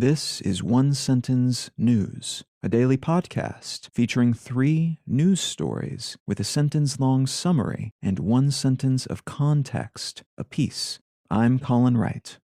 This is One Sentence News, a daily podcast featuring 3 news stories with a sentence-long summary and 1 sentence of context apiece. I'm Colin Wright.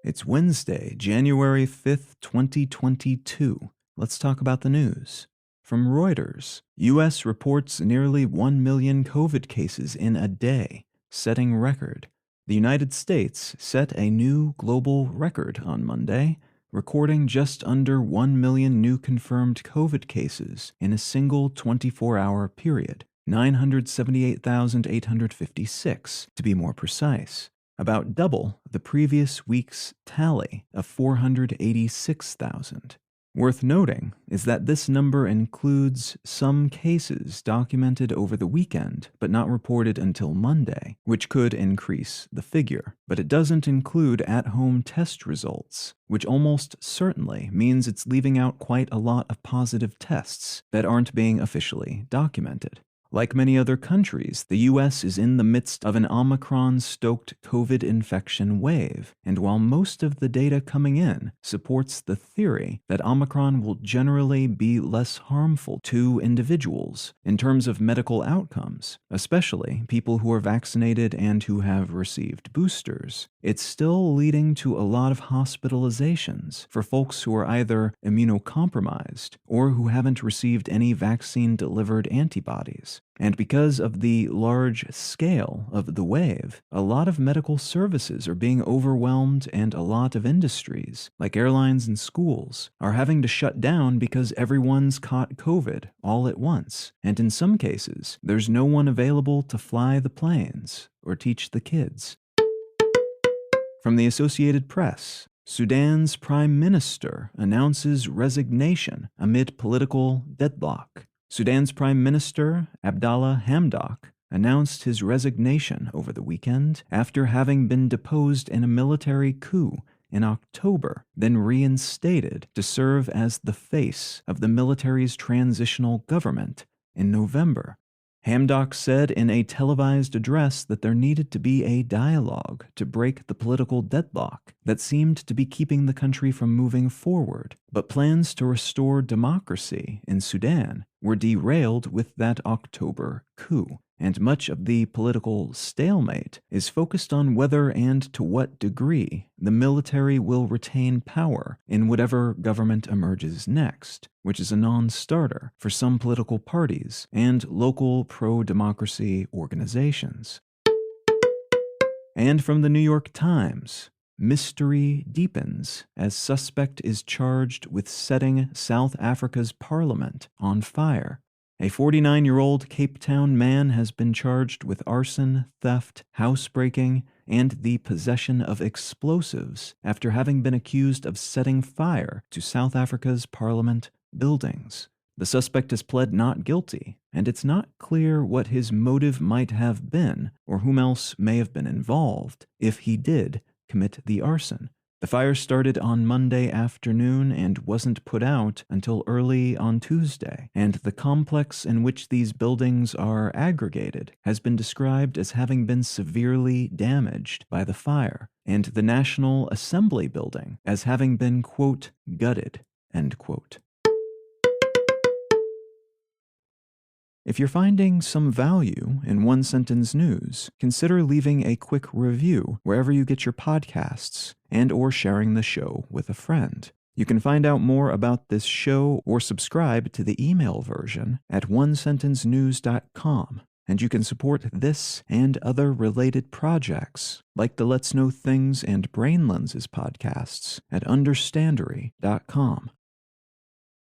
It's Wednesday, January 5th, 2022. Let's talk about the news. From Reuters, U.S. reports nearly 1 million COVID cases in a day, setting record. The United States set a new global record on Monday, recording just under 1 million new confirmed COVID cases in a single 24-hour period, 978,856 to be more precise, about double the previous week's tally of 486,000. Worth noting is that this number includes some cases documented over the weekend but not reported until Monday, which could increase the figure. But it doesn't include at-home test results, which almost certainly means it's leaving out quite a lot of positive tests that aren't being officially documented. Like many other countries, the U.S. is in the midst of an Omicron-stoked COVID infection wave, and while most of the data coming in supports the theory that Omicron will generally be less harmful to individuals in terms of medical outcomes, especially people who are vaccinated and who have received boosters, it's still leading to a lot of hospitalizations for folks who are either immunocompromised or who haven't received any vaccine-delivered antibodies. And because of the large scale of the wave, a lot of medical services are being overwhelmed, and a lot of industries, like airlines and schools, are having to shut down because everyone's caught COVID all at once. And in some cases, there's no one available to fly the planes or teach the kids. From the Associated Press, Sudan's prime minister announces resignation amid political deadlock. Sudan's Prime Minister, Abdallah Hamdok, announced his resignation over the weekend after having been deposed in a military coup in October, then reinstated to serve as the face of the military's transitional government in November. Hamdok said in a televised address that there needed to be a dialogue to break the political deadlock that seemed to be keeping the country from moving forward, but plans to restore democracy in Sudan were derailed with that October coup, and much of the political stalemate is focused on whether and to what degree the military will retain power in whatever government emerges next, which is a non-starter for some political parties and local pro-democracy organizations. And from the New York Times, mystery deepens as suspect is charged with setting South Africa's parliament on fire. A 49-year-old Cape Town man has been charged with arson, theft, housebreaking, and the possession of explosives after having been accused of setting fire to South Africa's parliament buildings. The suspect has pled not guilty, and it's not clear what his motive might have been or whom else may have been involved if he did commit the arson. The fire started on Monday afternoon and wasn't put out until early on Tuesday, and the complex in which these buildings are aggregated has been described as having been severely damaged by the fire, and the National Assembly building as having been, quote, gutted, end quote. If you're finding some value in One Sentence News, consider leaving a quick review wherever you get your podcasts and or sharing the show with a friend. You can find out more about this show or subscribe to the email version at onesentencenews.com. And you can support this and other related projects, like the Let's Know Things and Brain Lenses podcasts, at understandery.com.